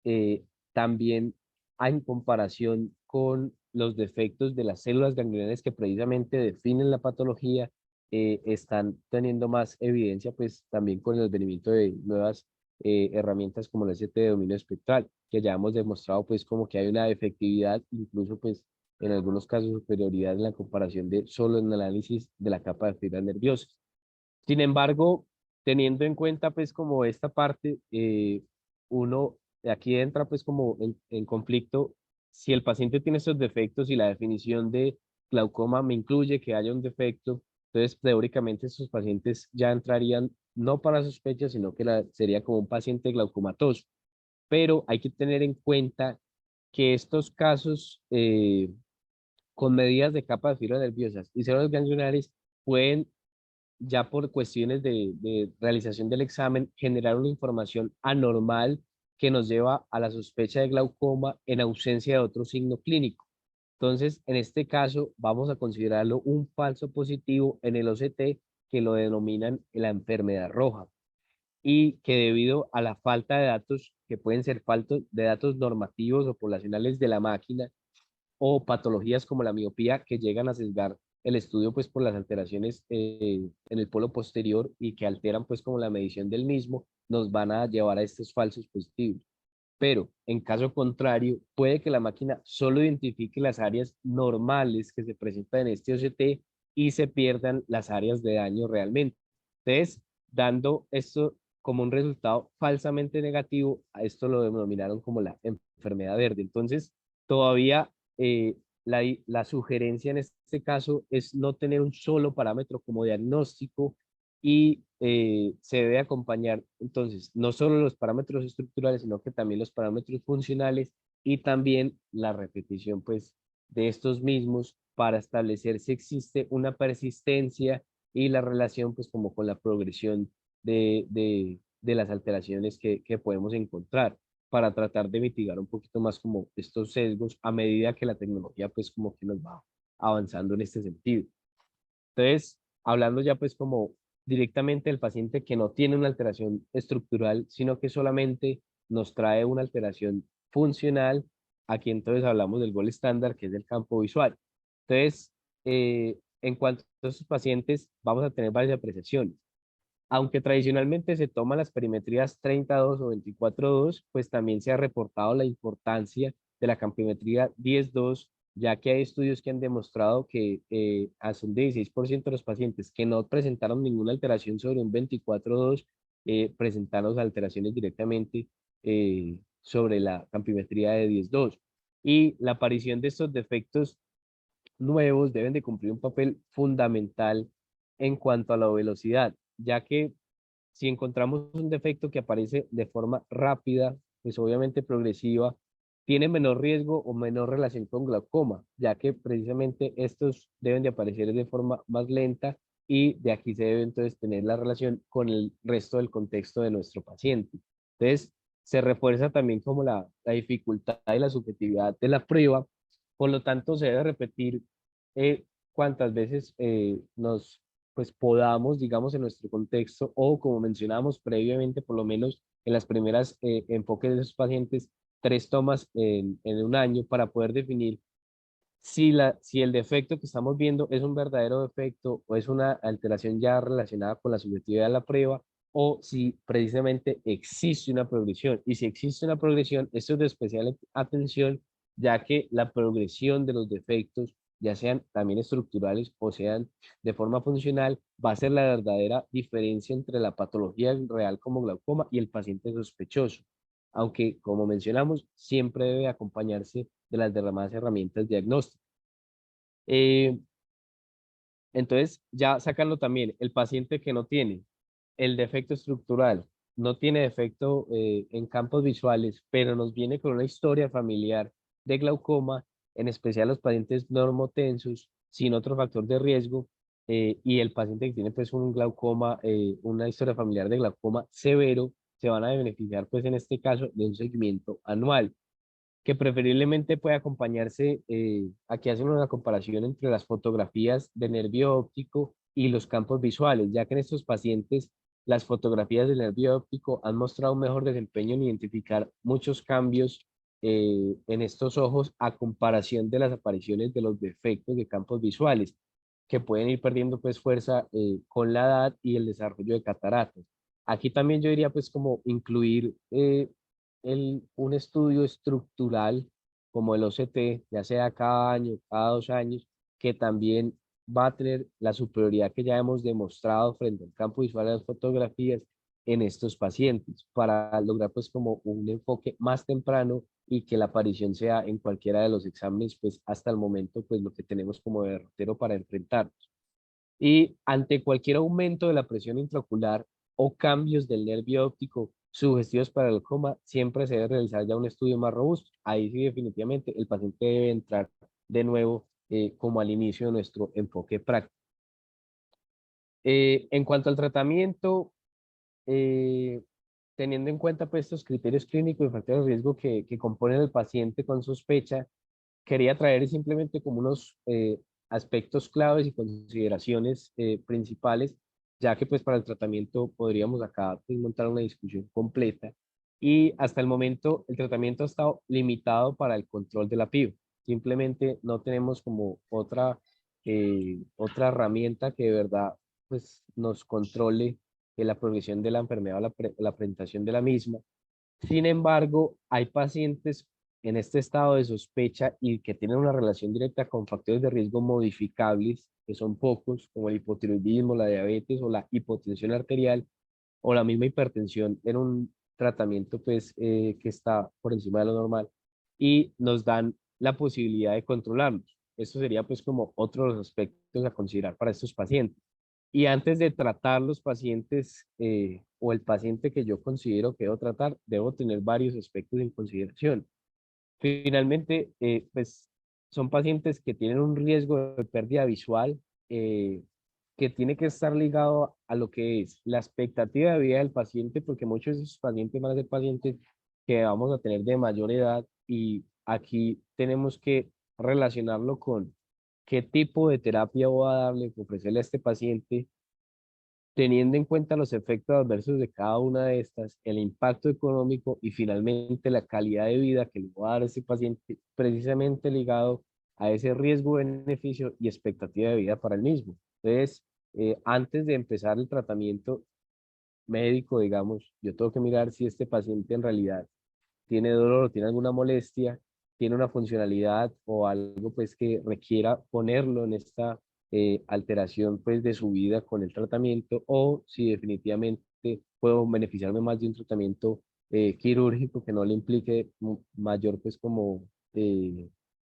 eh, también, en comparación con los defectos de las células ganglionares que precisamente definen la patología, están teniendo más evidencia, pues también con el advenimiento de nuevas herramientas como la ST de dominio espectral, que ya hemos demostrado pues como que hay una efectividad, incluso pues en algunos casos superioridad en la comparación de solo en el análisis de la capa de fibras nerviosas. Sin embargo, teniendo en cuenta pues como esta parte, uno aquí entra pues como en conflicto si el paciente tiene estos defectos y la definición de glaucoma me incluye que haya un defecto, entonces teóricamente estos pacientes ya entrarían no para sospecha, sino que sería como un paciente glaucomatoso. Pero hay que tener en cuenta que estos casos con medidas de capa de fibras nerviosas y células ganglionares pueden ya por cuestiones de realización del examen, generar una información anormal que nos lleva a la sospecha de glaucoma en ausencia de otro signo clínico. Entonces, en este caso, vamos a considerarlo un falso positivo en el OCT que lo denominan la enfermedad roja y que debido a la falta de datos, que pueden ser faltos de datos normativos o poblacionales de la máquina, o patologías como la miopía que llegan a sesgar el estudio pues por las alteraciones en el polo posterior y que alteran pues como la medición del mismo, nos van a llevar a estos falsos positivos. Pero en caso contrario, puede que la máquina solo identifique las áreas normales que se presentan en este OCT y se pierdan las áreas de daño realmente. Entonces, dando esto como un resultado falsamente negativo, a esto lo denominaron como la enfermedad verde. Entonces, todavía la sugerencia en este caso es no tener un solo parámetro como diagnóstico y se debe acompañar entonces no solo los parámetros estructurales, sino que también los parámetros funcionales y también la repetición pues de estos mismos para establecer si existe una persistencia y la relación pues como con la progresión de las alteraciones que podemos encontrar para tratar de mitigar un poquito más como estos sesgos a medida que la tecnología pues como que nos va avanzando en este sentido. Entonces, hablando ya pues como directamente del paciente que no tiene una alteración estructural, sino que solamente nos trae una alteración funcional, aquí entonces hablamos del gol estándar, que es el campo visual. Entonces, en cuanto a estos pacientes, vamos a tener varias apreciaciones. Aunque tradicionalmente se toman las perimetrías 32 o 24-2, pues también se ha reportado la importancia de la campimetría 10-2, ya que hay estudios que han demostrado que hasta un 16% de los pacientes que no presentaron ninguna alteración sobre un 24-2 presentaron alteraciones directamente sobre la campimetría de 10-2. Y la aparición de estos defectos nuevos deben de cumplir un papel fundamental en cuanto a la velocidad, ya que si encontramos un defecto que aparece de forma rápida, pues obviamente progresiva, tiene menor riesgo o menor relación con glaucoma, ya que precisamente estos deben de aparecer de forma más lenta y de aquí se debe entonces tener la relación con el resto del contexto de nuestro paciente. Entonces, se refuerza también como la dificultad y la subjetividad de la prueba. Por lo tanto, se debe repetir cuantas veces nos pues podamos, digamos, en nuestro contexto, o como mencionábamos previamente, por lo menos en las primeras enfoques de esos pacientes, 3 tomas en un año para poder definir si el defecto que estamos viendo es un verdadero defecto o es una alteración ya relacionada con la subjetividad de la prueba, o si precisamente existe una progresión. Y si existe una progresión, esto es de especial atención, ya que la progresión de los defectos, ya sean también estructurales o sean de forma funcional, va a ser la verdadera diferencia entre la patología real como glaucoma y el paciente sospechoso. Aunque, como mencionamos, siempre debe acompañarse de las demás herramientas diagnósticas. Eh, entonces, ya sacarlo también, el paciente que no tiene el defecto estructural, no tiene defecto en campos visuales, pero nos viene con una historia familiar de glaucoma, en especial los pacientes normotensos, sin otro factor de riesgo, y el paciente que tiene pues un glaucoma, una historia familiar de glaucoma severo, se van a beneficiar pues en este caso de un seguimiento anual que preferiblemente puede acompañarse, aquí hacen una comparación entre las fotografías de nervio óptico y los campos visuales, ya que en estos pacientes las fotografías del nervio óptico han mostrado un mejor desempeño en identificar muchos cambios en estos ojos a comparación de las apariciones de los defectos de campos visuales, que pueden ir perdiendo pues fuerza con la edad y el desarrollo de cataratas. Aquí también yo diría pues como incluir un estudio estructural como el OCT, ya sea cada año, cada 2 años, que también va a tener la superioridad que ya hemos demostrado frente al campo visual de las fotografías en estos pacientes, para lograr pues como un enfoque más temprano y que la aparición sea en cualquiera de los exámenes, pues hasta el momento pues lo que tenemos como derrotero para enfrentarnos. Y ante cualquier aumento de la presión intraocular o cambios del nervio óptico sugestivos para el glaucoma, siempre se debe realizar ya un estudio más robusto. Ahí sí definitivamente el paciente debe entrar de nuevo como al inicio de nuestro enfoque práctico. En cuanto al tratamiento, eh, teniendo en cuenta pues estos criterios clínicos y factores de riesgo que componen el paciente con sospecha, quería traer simplemente como unos aspectos claves y consideraciones principales, ya que pues para el tratamiento podríamos acá pues, montar una discusión completa. Y hasta el momento el tratamiento ha estado limitado para el control de la PIB. Simplemente no tenemos como otra herramienta que de verdad pues, nos controle la progresión de la enfermedad o la presentación de la misma. Sin embargo, hay pacientes en este estado de sospecha y que tienen una relación directa con factores de riesgo modificables, que son pocos, como el hipotiroidismo, la diabetes o la hipotensión arterial o la misma hipertensión en un tratamiento pues, que está por encima de lo normal, y nos dan la posibilidad de controlarlos. Esto sería pues como otro de los aspectos a considerar para estos pacientes. Y antes de tratar los pacientes o el paciente que yo considero que debo tratar, debo tener varios aspectos en consideración. Finalmente, pues son pacientes que tienen un riesgo de pérdida visual que tiene que estar ligado a lo que es la expectativa de vida del paciente, porque muchos de esos pacientes van a ser pacientes que vamos a tener de mayor edad, y aquí tenemos que relacionarlo con qué tipo de terapia voy a darle, ofrecerle a este paciente, teniendo en cuenta los efectos adversos de cada una de estas, el impacto económico y finalmente la calidad de vida que le va a dar a ese paciente, precisamente ligado a ese riesgo-beneficio y expectativa de vida para el mismo. Entonces, antes de empezar el tratamiento médico, digamos, yo tengo que mirar si este paciente en realidad tiene dolor o tiene alguna molestia, tiene una funcionalidad o algo pues que requiera ponerlo en esta alteración pues de su vida con el tratamiento, o si definitivamente puedo beneficiarme más de un tratamiento quirúrgico que no le implique mayor pues como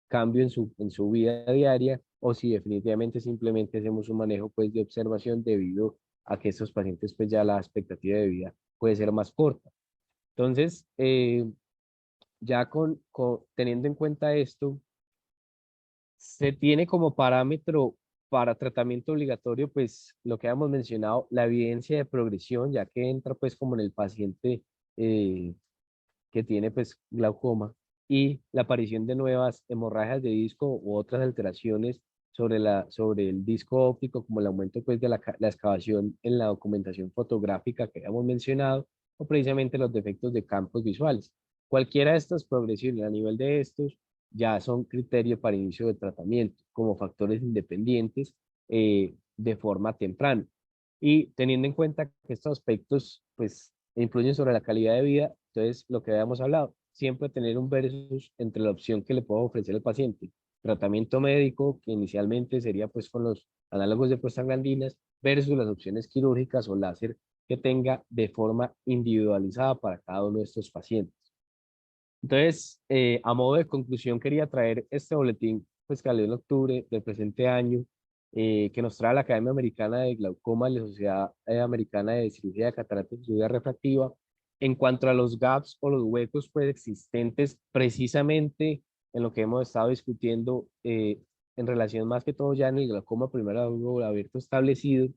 cambio en su vida diaria, o si definitivamente simplemente hacemos un manejo pues de observación debido a que estos pacientes pues ya la expectativa de vida puede ser más corta. Entonces, ya teniendo en cuenta esto, se tiene como parámetro para tratamiento obligatorio, pues lo que hemos mencionado, la evidencia de progresión, ya que entra pues como en el paciente que tiene pues glaucoma y la aparición de nuevas hemorragias de disco u otras alteraciones sobre el disco óptico, como el aumento pues de la excavación en la documentación fotográfica que habíamos mencionado, o precisamente los defectos de campos visuales. Cualquiera de estas progresiones a nivel de estos ya son criterios para inicio de tratamiento como factores independientes de forma temprana. Y teniendo en cuenta que estos aspectos pues influyen sobre la calidad de vida, entonces lo que habíamos hablado, siempre tener un versus entre la opción que le puedo ofrecer al paciente, tratamiento médico, que inicialmente sería pues con los análogos de prostaglandinas, versus las opciones quirúrgicas o láser que tenga de forma individualizada para cada uno de estos pacientes. Entonces, a modo de conclusión, quería traer este boletín pues, que salió en octubre del presente año, que nos trae la Academia Americana de Glaucoma y la Sociedad Americana de Cirugía de Cataratas y Cirugía Refractiva, en cuanto a los gaps o los huecos pues, existentes precisamente en lo que hemos estado discutiendo en relación más que todo ya en el glaucoma primero abierto establecido,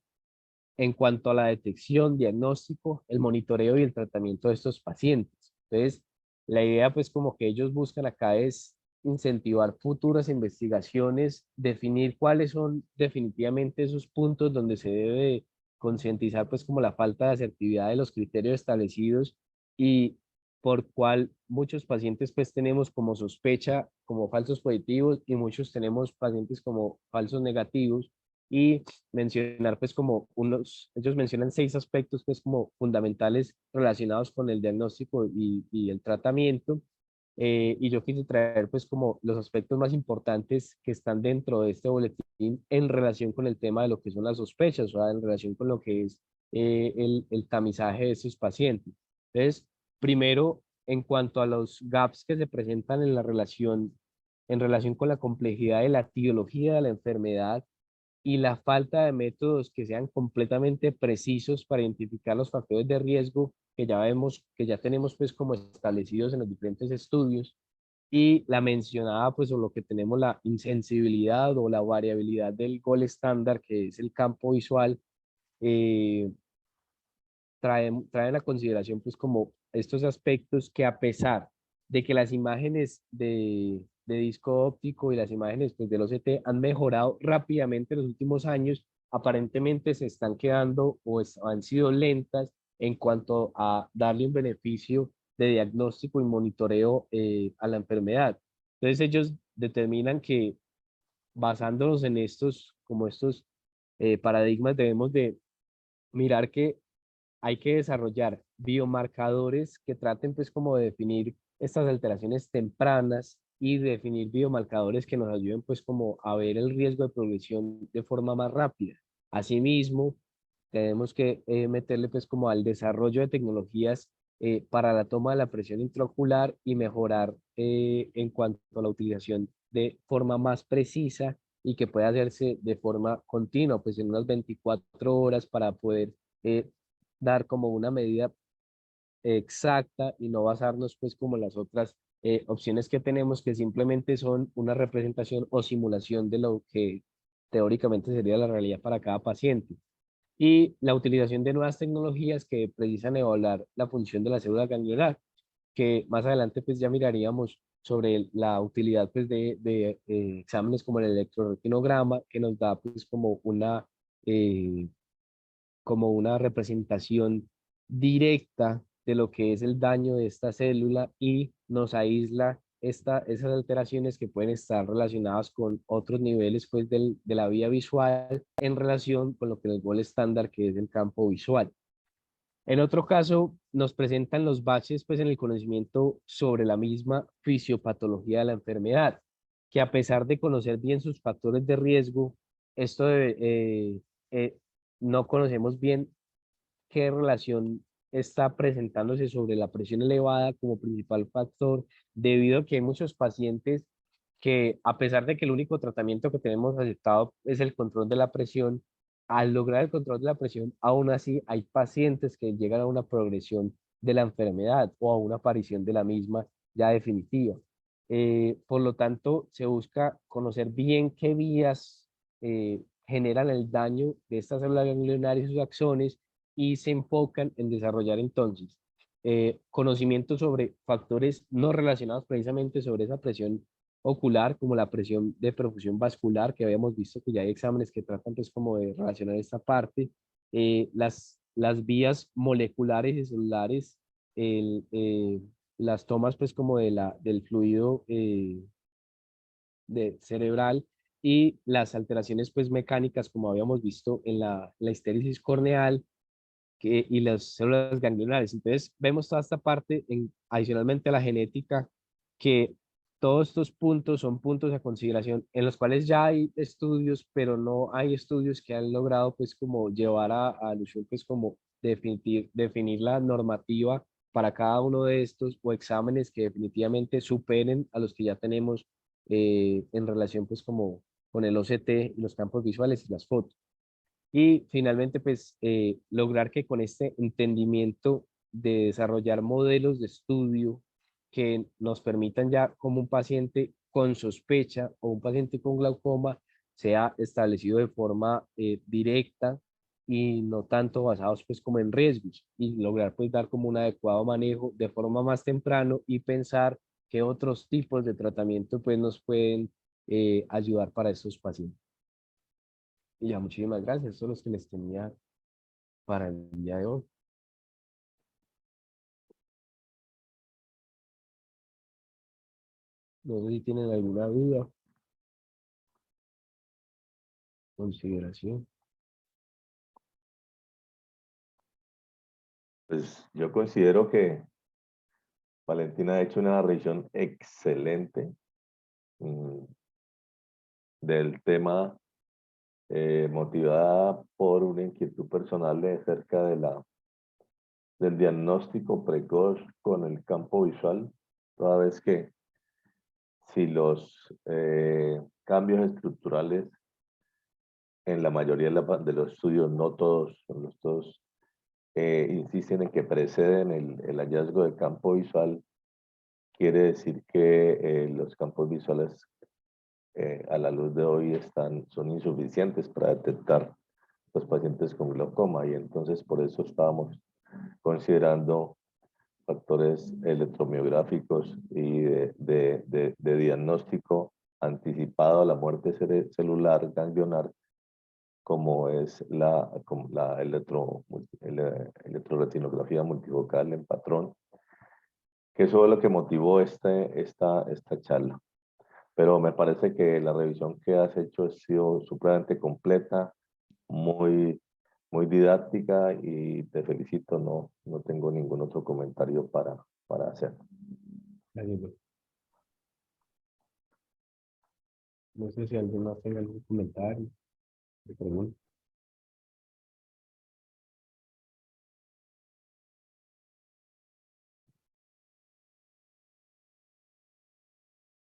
en cuanto a la detección, diagnóstico, el monitoreo y el tratamiento de estos pacientes. Entonces, la idea pues como que ellos buscan acá es incentivar futuras investigaciones, definir cuáles son definitivamente esos puntos donde se debe concientizar pues como la falta de asertividad de los criterios establecidos y por cual muchos pacientes pues tenemos como sospecha como falsos positivos y muchos tenemos pacientes como falsos negativos y mencionar pues como ellos mencionan 6 aspectos pues como fundamentales relacionados con el diagnóstico y el tratamiento. Y yo quise traer pues como los aspectos más importantes que están dentro de este boletín en relación con el tema de lo que son las sospechas, o sea, en relación con lo que es el tamizaje de esos pacientes. Entonces, primero, en cuanto a los gaps que se presentan en relación con la complejidad de la etiología de la enfermedad, y la falta de métodos que sean completamente precisos para identificar los factores de riesgo que ya vemos, que ya tenemos pues como establecidos en los diferentes estudios, y la mencionada pues o lo que tenemos la insensibilidad o la variabilidad del gol estándar que es el campo visual, eh, traen a consideración pues como estos aspectos que a pesar de que las imágenes de disco óptico y las imágenes pues, del OCT han mejorado rápidamente en los últimos años, aparentemente se están quedando han sido lentas en cuanto a darle un beneficio de diagnóstico y monitoreo a la enfermedad. Entonces ellos determinan que basándonos en estos paradigmas debemos de mirar que hay que desarrollar biomarcadores que traten pues como de definir estas alteraciones tempranas y definir biomarcadores que nos ayuden pues como a ver el riesgo de progresión de forma más rápida. Asimismo, tenemos que meterle pues como al desarrollo de tecnologías para la toma de la presión intraocular y mejorar en cuanto a la utilización de forma más precisa y que pueda hacerse de forma continua, pues en unas 24 horas para poder eh, dar como una medida exacta y no basarnos pues como las otras opciones que tenemos que simplemente son una representación o simulación de lo que teóricamente sería la realidad para cada paciente. Y la utilización de nuevas tecnologías que precisan evaluar la función de la célula ganglionar, que más adelante pues ya miraríamos sobre la utilidad pues de exámenes como el electroretinograma, que nos da pues eh, como una representación directa de lo que es el daño de esta célula y nos aísla esas alteraciones que pueden estar relacionadas con otros niveles pues, de la vía visual en relación con lo que es el gol estándar, que es el campo visual. En otro caso, nos presentan los baches pues, en el conocimiento sobre la misma fisiopatología de la enfermedad, que a pesar de conocer bien sus factores de riesgo, esto eh, no conocemos bien qué relación está presentándose sobre la presión elevada como principal factor, debido a que hay muchos pacientes que, a pesar de que el único tratamiento que tenemos aceptado es el control de la presión, al lograr el control de la presión, aún así hay pacientes que llegan a una progresión de la enfermedad o a una aparición de la misma ya definitiva. Por lo tanto, se busca conocer bien qué vías generan el daño de estas células ganglionares y sus axones y se enfocan en desarrollar entonces conocimiento sobre factores no relacionados precisamente sobre esa presión ocular, como la presión de perfusión vascular, que habíamos visto que ya hay exámenes que tratan pues como de relacionar esta parte, las vías moleculares y celulares, el, las tomas pues como del fluido cerebral y las alteraciones pues mecánicas como habíamos visto en la histéresis corneal y las células ganglionares. Entonces vemos toda esta parte adicionalmente a la genética, que todos estos puntos son puntos a consideración en los cuales ya hay estudios, pero no hay estudios que han logrado pues como llevar a alusión pues como definir la normativa para cada uno de estos o exámenes que definitivamente superen a los que ya tenemos en relación pues como con el OCT y los campos visuales y las fotos. Y finalmente, pues, lograr que con este entendimiento de desarrollar modelos de estudio que nos permitan ya como un paciente con sospecha o un paciente con glaucoma sea establecido de forma directa y no tanto basados pues como en riesgos, y lograr pues dar como un adecuado manejo de forma más temprano y pensar qué otros tipos de tratamiento pues nos pueden ayudar para estos pacientes. Y ya, muchísimas gracias. Esos son los que les tenía para el día de hoy. No sé si tienen alguna duda, consideración. Pues yo considero que Valentina ha hecho una revisión excelente mm, del tema, motivada por una inquietud personal acerca del diagnóstico precoz con el campo visual, toda vez que si los cambios estructurales en la mayoría de los estudios, no todos, los todos, insisten en que preceden el hallazgo del campo visual, quiere decir que los campos visuales a la luz de hoy son insuficientes para detectar los pacientes con glaucoma, y entonces por eso estábamos considerando factores electromiográficos y de diagnóstico anticipado a la muerte celular ganglionar, como es la electroretinografía multifocal en patrón, que eso es lo que motivó esta charla. Pero me parece que la revisión que has hecho ha sido supremamente completa, muy, muy didáctica, y te felicito. No tengo ningún otro comentario para hacer. Gracias. No sé si alguien más tenga algún comentario o pregunta.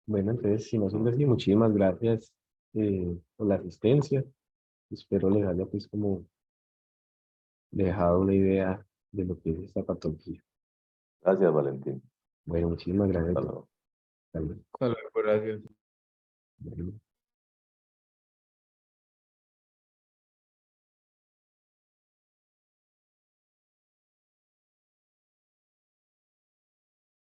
Bueno, entonces, si no son así, muchísimas gracias por la asistencia. Espero les haya pues como dejado una idea de lo que es esta patología. Gracias, Valentín. Bueno, muchísimas gracias. Hasta luego. Hasta luego. Hasta luego, gracias. Bueno.